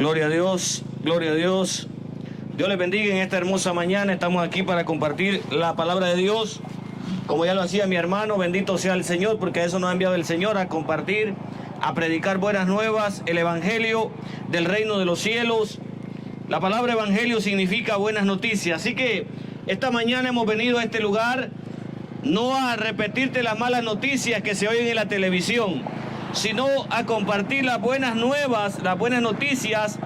Gloria a Dios, gloria a Dios. Dios les bendiga en esta hermosa mañana. Estamos aquí para compartir la palabra de Dios. Como ya lo hacía mi hermano, bendito sea el Señor, porque a eso nos ha enviado el Señor, a compartir, a predicar buenas nuevas, el evangelio del reino de los cielos. La palabra evangelio significa buenas noticias. Así que esta mañana hemos venido a este lugar no a repetirte las malas noticias que se oyen en la televisión, sino a compartir las buenas nuevas, las buenas noticias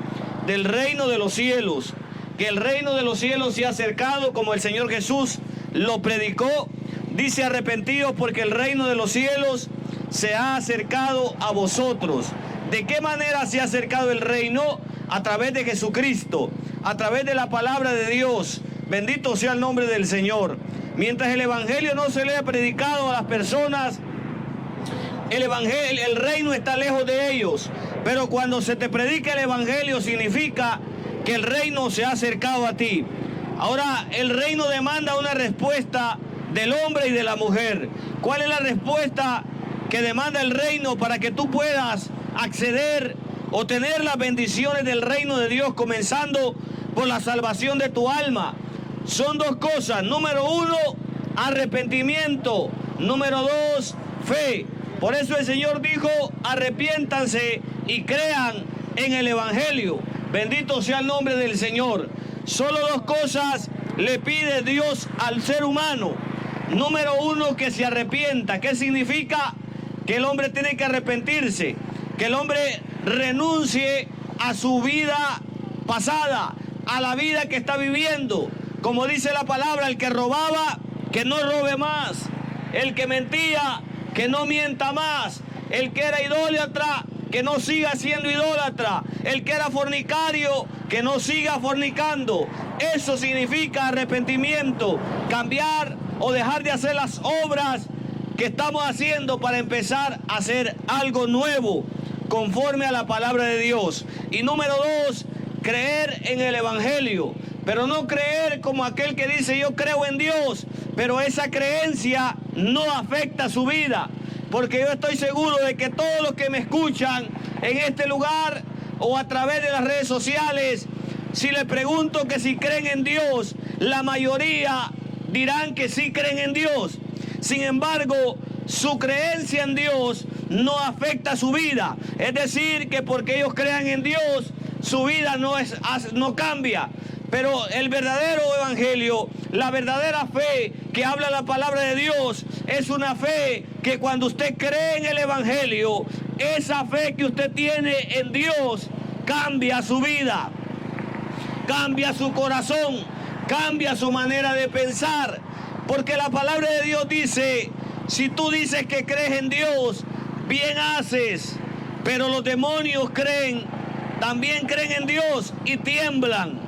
del reino de los cielos. Que el reino de los cielos se ha acercado, como el Señor Jesús lo predicó. Dice: arrepentidos porque el reino de los cielos se ha acercado a vosotros. ¿De qué manera se ha acercado el reino? A través de Jesucristo, a través de la palabra de Dios. Bendito sea el nombre del Señor. Mientras el evangelio no se le ha predicado a las personas, el reino está lejos de ellos. Pero cuando se te predica el evangelio, significa que el reino se ha acercado a ti. Ahora, el reino demanda una respuesta del hombre y de la mujer. ¿Cuál es la respuesta que demanda el reino para que tú puedas acceder o tener las bendiciones del reino de Dios, comenzando por la salvación de tu alma? Son dos cosas. Número uno, arrepentimiento. Número dos, fe. Por eso el Señor dijo: arrepiéntanse y crean en el evangelio. Bendito sea el nombre del Señor. Solo dos cosas le pide Dios al ser humano. Número uno, que se arrepienta. ¿Qué significa? Que el hombre tiene que arrepentirse, que el hombre renuncie a su vida pasada, a la vida que está viviendo. Como dice la palabra: el que robaba, que no robe más; el que mentía, que no mienta más; el que era idólatra, que no siga siendo idólatra; el que era fornicario, que no siga fornicando. Eso significa arrepentimiento, cambiar o dejar de hacer las obras que estamos haciendo para empezar a hacer algo nuevo, conforme a la palabra de Dios. Y número dos, creer en el evangelio. Pero no creer como aquel que dice: yo creo en Dios, pero esa creencia no afecta su vida. Porque yo estoy seguro de que todos los que me escuchan en este lugar o a través de las redes sociales, si les pregunto que si creen en Dios, la mayoría dirán que sí creen en Dios. Sin embargo, su creencia en Dios no afecta su vida. Es decir, que porque ellos crean en Dios, su vida no cambia. Pero el verdadero evangelio, la verdadera fe que habla la palabra de Dios, es una fe que cuando usted cree en el evangelio, esa fe que usted tiene en Dios cambia su vida, cambia su corazón, cambia su manera de pensar. Porque la palabra de Dios dice: si tú dices que crees en Dios, bien haces. Pero los demonios también creen en Dios y tiemblan.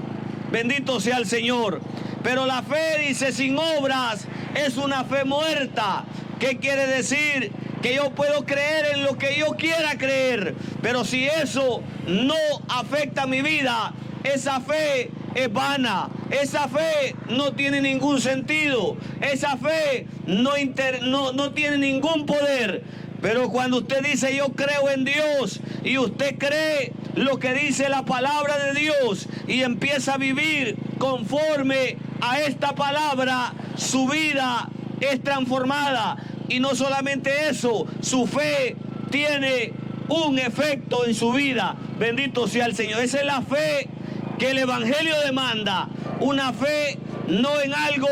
Bendito sea el Señor. Pero la fe, dice, sin obras es una fe muerta. ¿Qué quiere decir? Que yo puedo creer en lo que yo quiera creer, pero si eso no afecta mi vida, esa fe es vana. Esa fe no tiene ningún sentido. Esa fe no tiene ningún poder. Pero cuando usted dice: yo creo en Dios, y usted cree lo que dice la palabra de Dios y empieza a vivir conforme a esta palabra, su vida es transformada. Y no solamente eso, su fe tiene un efecto en su vida. Bendito sea el Señor. Esa es la fe que el evangelio demanda. Una fe no en algo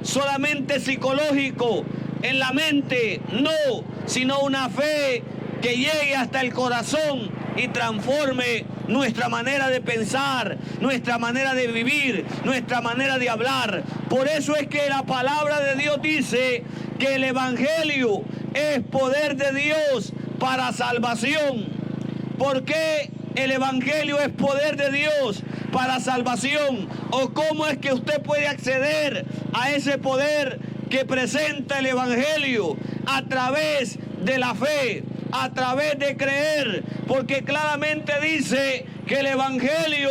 solamente psicológico, en la mente, no, sino una fe que llegue hasta el corazón y transforme nuestra manera de pensar, nuestra manera de vivir, nuestra manera de hablar. Por eso es que la palabra de Dios dice que el evangelio es poder de Dios para salvación. ¿Por qué el evangelio es poder de Dios para salvación? ¿O cómo es que usted puede acceder a ese poder que presenta el evangelio? A través de la fe, a través de creer, porque claramente dice que el evangelio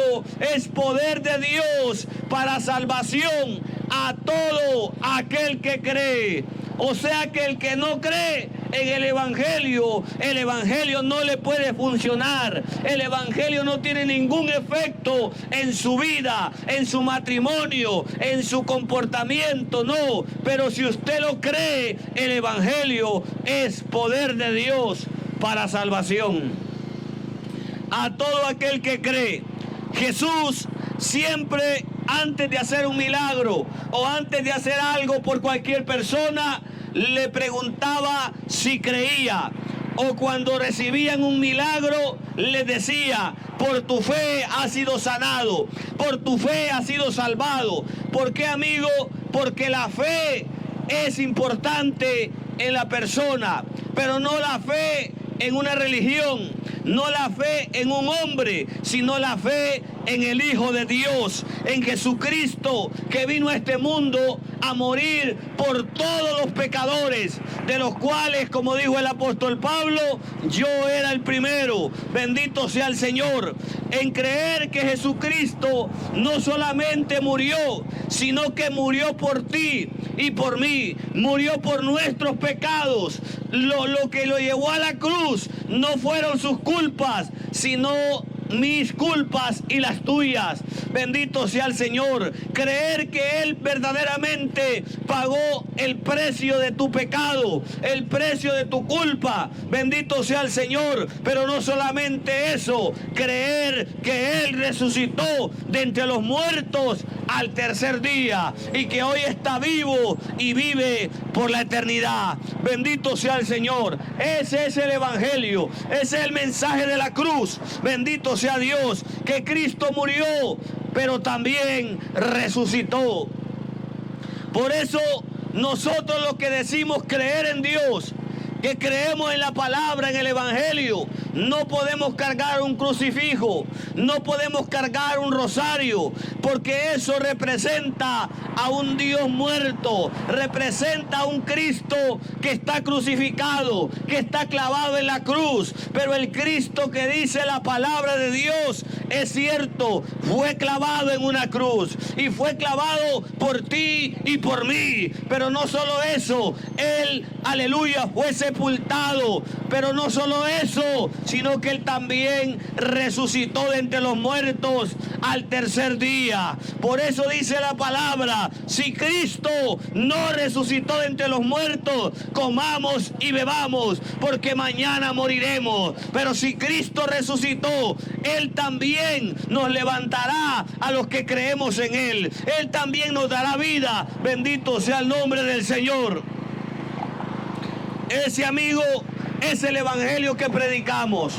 es poder de Dios para salvación a todo aquel que cree. O sea que el que no cree en el Evangelio no le puede funcionar. El Evangelio no tiene ningún efecto en su vida, en su matrimonio, en su comportamiento, no. Pero si usted lo cree, el Evangelio es poder de Dios para salvación. A todo aquel que cree, Jesús siempre, antes de hacer un milagro o antes de hacer algo por cualquier persona, le preguntaba si creía. O cuando recibían un milagro, les decía: por tu fe has sido sanado, por tu fe has sido salvado. ¿Por qué, amigo? Porque la fe es importante en la persona, pero no la fe en una religión, no la fe en un hombre, sino la fe en el Hijo de Dios, en Jesucristo, que vino a este mundo a morir por todos los pecadores, de los cuales, como dijo el apóstol Pablo, yo era el primero. Bendito sea el Señor. En creer que Jesucristo no solamente murió, sino que murió por ti y por mí, murió por nuestros pecados. Lo que lo llevó a la cruz no fueron sus culpas, sino mis culpas y las tuyas. Bendito sea el Señor. Creer que Él verdaderamente pagó el precio de tu pecado, el precio de tu culpa. Bendito sea el Señor. Pero no solamente eso, creer que Él resucitó de entre los muertos al tercer día y que hoy está vivo y vive por la eternidad. Bendito sea el Señor. Ese es el Evangelio, ese es el mensaje de la cruz. Bendito sea Dios, que Cristo murió, pero también resucitó. Por eso nosotros los que decimos creer en Dios, que creemos en la palabra, en el Evangelio, no podemos cargar un crucifijo, no podemos cargar un rosario, porque eso representa a un Dios muerto, representa a un Cristo que está crucificado, que está clavado en la cruz. Pero el Cristo que dice la palabra de Dios es cierto, fue clavado en una cruz y fue clavado por ti y por mí. Pero no solo eso, Él, aleluya, fue sepultado. Pero no solo eso, sino que Él también resucitó de entre los muertos al tercer día. Por eso dice la palabra: si Cristo no resucitó de entre los muertos, comamos y bebamos, porque mañana moriremos. Pero si Cristo resucitó, Él también nos levantará a los que creemos en Él. Él también nos dará vida. Bendito sea el nombre del Señor. Ese, amigo, es el evangelio que predicamos.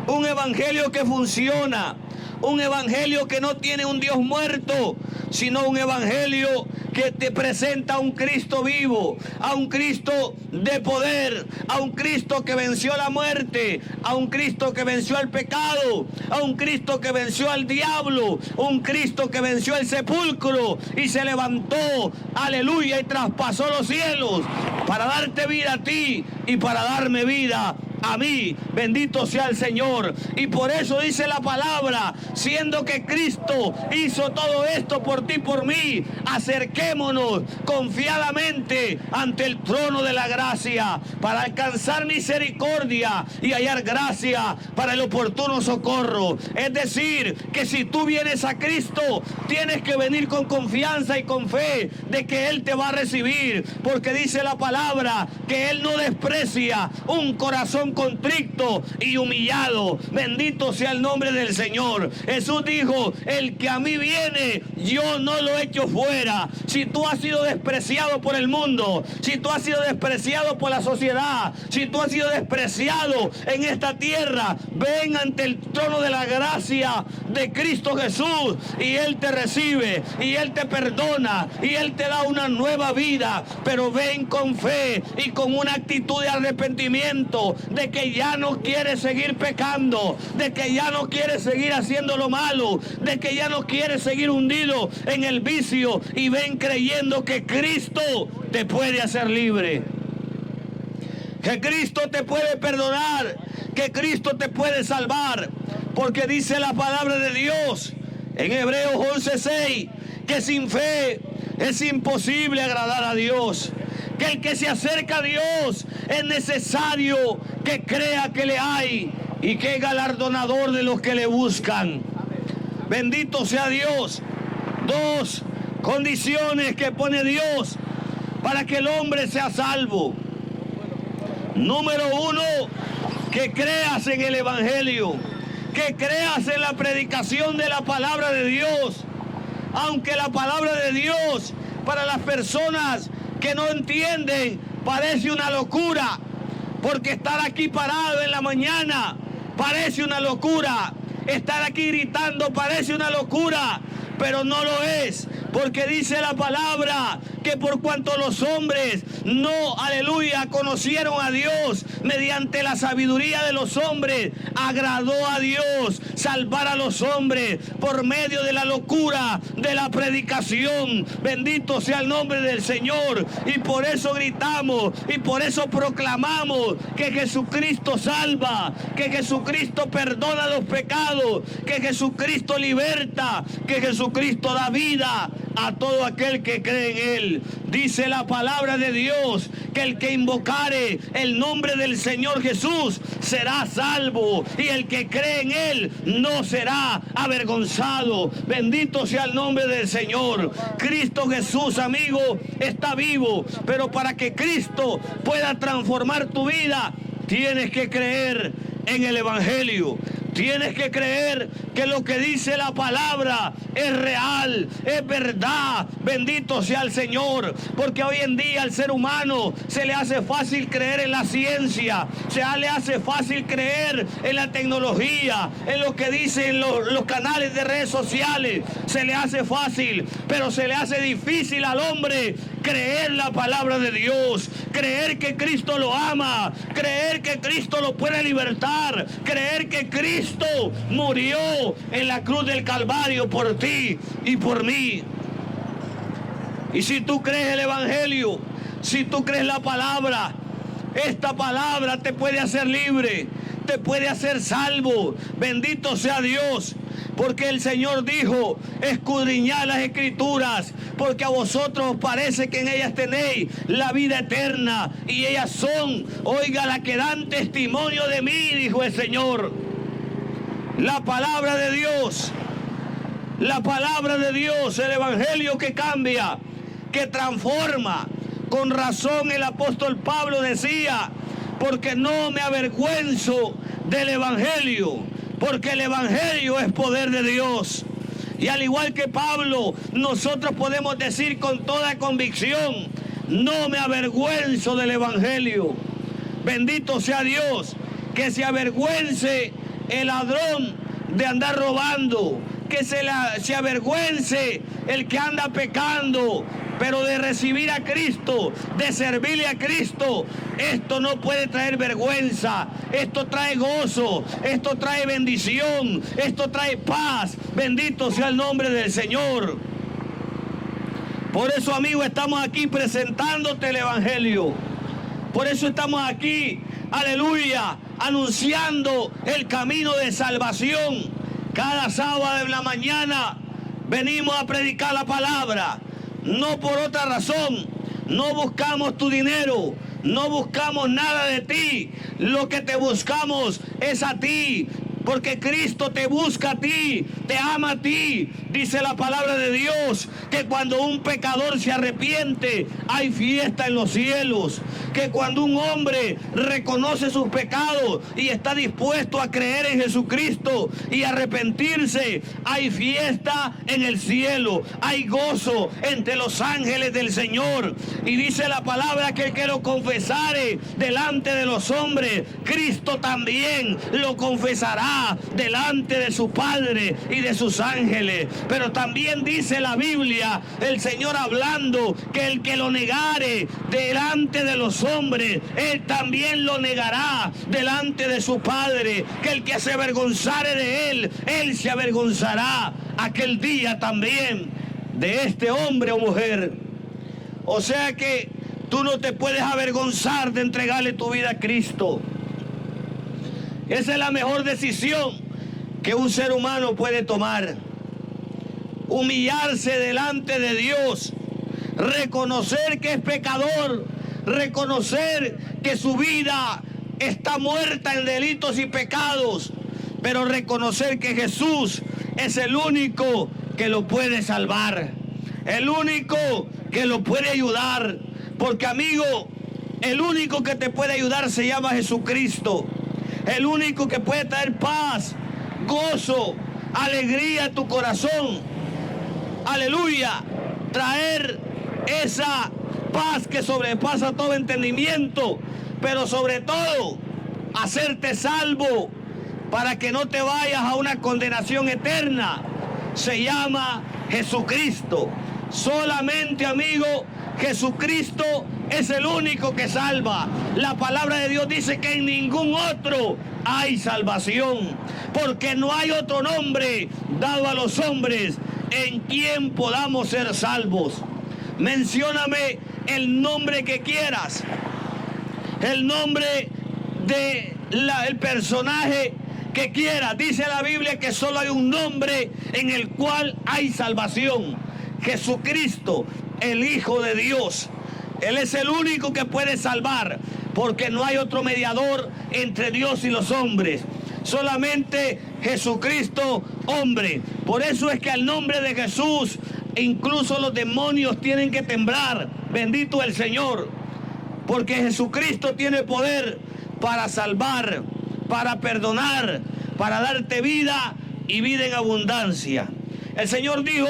Un evangelio que funciona. Un evangelio que no tiene un Dios muerto, sino un evangelio que te presenta a un Cristo vivo, a un Cristo de poder, a un Cristo que venció la muerte, a un Cristo que venció al pecado, a un Cristo que venció al diablo, un Cristo que venció el sepulcro y se levantó, aleluya, y traspasó los cielos para darte vida a ti y para darme vida a mí. Bendito sea el Señor. Y por eso dice la palabra: siendo que Cristo hizo todo esto por ti y por mí, acerquémonos confiadamente ante el trono de la gracia para alcanzar misericordia y hallar gracia para el oportuno socorro. Es decir, que si tú vienes a Cristo, tienes que venir con confianza y con fe de que Él te va a recibir, porque dice la palabra que Él no desprecia un corazón contrito y humillado. Bendito sea el nombre del Señor. Jesús dijo: el que a mí viene, yo no lo echo fuera. Si tú has sido despreciado por el mundo, si tú has sido despreciado por la sociedad, si tú has sido despreciado en esta tierra, ven ante el trono de la gracia de Cristo Jesús y Él te recibe y Él te perdona y Él te da una nueva vida. Pero ven con fe y con una actitud de arrepentimiento, de que ya no quieres seguir pecando, de que ya no quieres seguir haciendo lo malo, de que ya no quieres seguir hundido en el vicio, y ven creyendo que Cristo te puede hacer libre, que Cristo te puede perdonar, que Cristo te puede salvar, porque dice la palabra de Dios en Hebreos 11:6 que sin fe es imposible agradar a Dios, que el que se acerca a Dios es necesario que crea que le hay y que es galardonador de los que le buscan. Bendito sea Dios. Dos condiciones que pone Dios para que el hombre sea salvo. Número uno, que creas en el Evangelio, que creas en la predicación de la palabra de Dios. Aunque la palabra de Dios para las personas que no entienden parece una locura, porque estar aquí parado en la mañana parece una locura, estar aquí gritando parece una locura, pero no lo es, porque dice la palabra que por cuanto los hombres no, aleluya, conocieron a Dios mediante la sabiduría de los hombres, agradó a Dios salvar a los hombres por medio de la locura de la predicación. Bendito sea el nombre del Señor, y por eso gritamos y por eso proclamamos que Jesucristo salva, que Jesucristo perdona los pecados, que Jesucristo liberta, que Jesucristo da vida a todo aquel que cree en Él. Dice la palabra de Dios que el que invocare el nombre del Señor Jesús será salvo, y el que cree en Él no será avergonzado. Bendito sea el nombre del Señor. Cristo Jesús, amigo, está vivo, pero para que Cristo pueda transformar tu vida, tienes que creer en el Evangelio. Tienes que creer que lo que dice la palabra es real, es verdad. Bendito sea el Señor, porque hoy en día al ser humano se le hace fácil creer en la ciencia, se le hace fácil creer en la tecnología, en lo que dicen los canales de redes sociales. Se le hace fácil, pero se le hace difícil al hombre creer la palabra de Dios, creer que Cristo lo ama, creer que Cristo lo puede libertar, creer que Cristo murió en la cruz del Calvario por ti y por mí. Y si tú crees el Evangelio, si tú crees la palabra, esta palabra te puede hacer libre, te puede hacer salvo. Bendito sea Dios, porque el Señor dijo: escudriñad las Escrituras, porque a vosotros os parece que en ellas tenéis la vida eterna, y ellas son, oiga, las que dan testimonio de mí, dijo el Señor. La palabra de Dios, la palabra de Dios, el Evangelio que cambia, que transforma. Con razón el apóstol Pablo decía: porque no me avergüenzo del Evangelio, porque el Evangelio es poder de Dios. Y al igual que Pablo, nosotros podemos decir con toda convicción: no me avergüenzo del Evangelio. Bendito sea Dios. Que se avergüence el ladrón de andar robando, que se avergüence el que anda pecando, pero de recibir a Cristo, de servirle a Cristo, esto no puede traer vergüenza, esto trae gozo, esto trae bendición, esto trae paz. Bendito sea el nombre del Señor. Por eso, amigo, estamos aquí presentándote el Evangelio. Por eso estamos aquí, aleluya, anunciando el camino de salvación. Cada sábado en la mañana venimos a predicar la palabra, no por otra razón. No buscamos tu dinero, no buscamos nada de ti. Lo que te buscamos es a ti, porque Cristo te busca a ti, te ama a ti. Dice la palabra de Dios que cuando un pecador se arrepiente, hay fiesta en los cielos. Que cuando un hombre reconoce sus pecados y está dispuesto a creer en Jesucristo y arrepentirse, hay fiesta en el cielo, hay gozo entre los ángeles del Señor. Y dice la palabra que el que lo confesare delante de los hombres, Cristo también lo confesará delante de su Padre y de sus ángeles. Pero también dice la Biblia, el Señor hablando, que el que lo negare delante de los hombres, Él también lo negará delante de su Padre. Que el que se avergonzare de Él, Él se avergonzará aquel día también de este hombre o mujer. O sea que tú no te puedes avergonzar de entregarle tu vida a Cristo. Esa es la mejor decisión que un ser humano puede tomar. Humillarse delante de Dios, reconocer que es pecador, reconocer que su vida está muerta en delitos y pecados, pero reconocer que Jesús es el único que lo puede salvar, el único que lo puede ayudar, porque amigo, el único que te puede ayudar se llama Jesucristo, el único que puede traer paz, gozo, alegría a tu corazón, aleluya, traer esa paz que sobrepasa todo entendimiento, pero sobre todo hacerte salvo para que no te vayas a una condenación eterna. Se llama Jesucristo. Solamente, amigo, Jesucristo es el único que salva. La palabra de Dios dice que en ningún otro hay salvación, porque no hay otro nombre dado a los hombres en quien podamos ser salvos. Mencióname el nombre que quieras, el nombre del personaje que quieras. Dice la Biblia que solo hay un nombre en el cual hay salvación: Jesucristo, el Hijo de Dios. Él es el único que puede salvar, porque no hay otro mediador entre Dios y los hombres. Solamente Jesucristo, hombre. Por eso es que al nombre de Jesús incluso los demonios tienen que temblar. Bendito el Señor, porque Jesucristo tiene poder para salvar, para perdonar, para darte vida y vida en abundancia. El Señor dijo: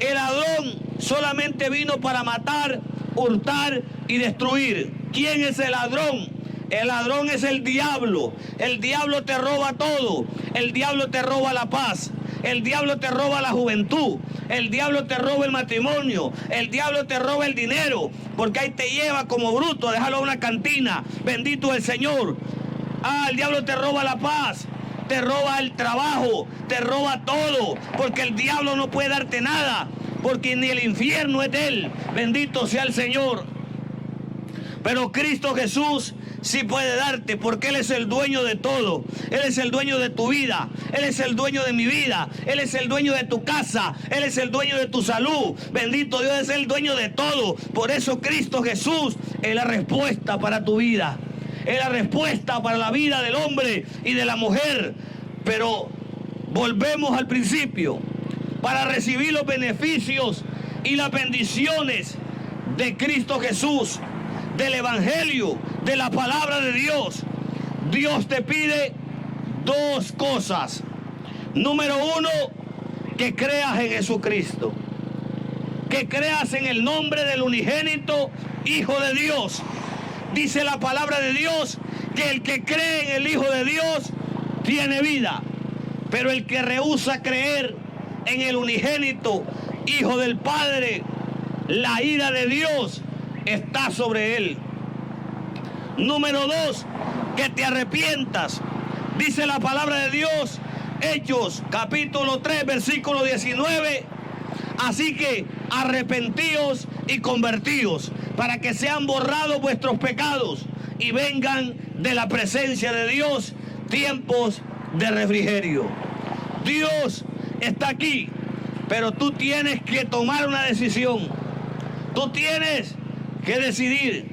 el ladrón solamente vino para matar, hurtar y destruir. ¿Quién es el ladrón? El ladrón es el diablo. El diablo te roba todo. El diablo te roba la paz. El diablo te roba la juventud. El diablo te roba el matrimonio. El diablo te roba el dinero, porque ahí te lleva como bruto, déjalo a una cantina. Bendito el Señor. El diablo te roba la paz, te roba el trabajo, te roba todo, porque el diablo no puede darte nada, porque ni el infierno es de él. Bendito sea el Señor. Pero Cristo Jesús sí puede darte, porque Él es el dueño de todo. Él es el dueño de tu vida. Él es el dueño de mi vida. Él es el dueño de tu casa. Él es el dueño de tu salud. Bendito Dios, es el dueño de todo. Por eso Cristo Jesús es la respuesta para tu vida. Es la respuesta para la vida del hombre y de la mujer. Pero volvemos al principio. Para recibir los beneficios y las bendiciones de Cristo Jesús, del Evangelio, de la palabra de Dios, Dios te pide dos cosas. Número uno, que creas en Jesucristo, que creas en el nombre del unigénito Hijo de Dios. Dice la palabra de Dios que el que cree en el Hijo de Dios tiene vida, pero el que rehúsa creer en el unigénito Hijo del Padre, la ira de Dios está sobre él. Número dos, que te arrepientas. Dice la palabra de Dios, Hechos capítulo 3 versículo 19: así que arrepentíos y convertíos, para que sean borrados vuestros pecados y vengan de la presencia de Dios tiempos de refrigerio. Dios está aquí, pero tú tienes que tomar una decisión. Tú tienes que decidir.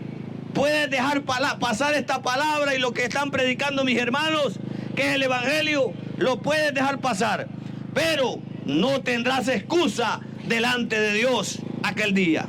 Puedes dejar pasar esta palabra y lo que están predicando mis hermanos, que es el Evangelio, lo puedes dejar pasar, pero no tendrás excusa delante de Dios aquel día.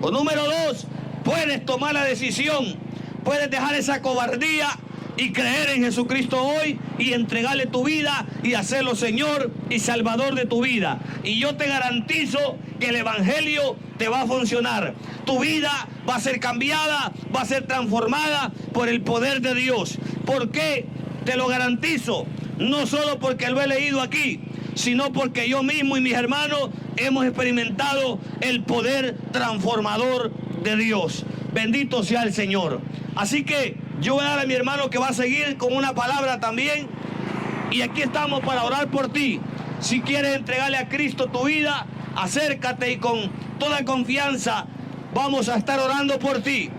O número dos, puedes tomar la decisión, puedes dejar esa cobardía y creer en Jesucristo hoy y entregarle tu vida y hacerlo Señor y Salvador de tu vida. Y yo te garantizo que el Evangelio te va a funcionar. Tu vida va a ser cambiada, va a ser transformada por el poder de Dios. ¿Por qué? Te lo garantizo. No solo porque lo he leído aquí, sino porque yo mismo y mis hermanos hemos experimentado el poder transformador de Dios. Bendito sea el Señor. Así que yo voy a dar a mi hermano que va a seguir con una palabra también. Y aquí estamos para orar por ti. Si quieres entregarle a Cristo tu vida, acércate y con toda confianza vamos a estar orando por ti.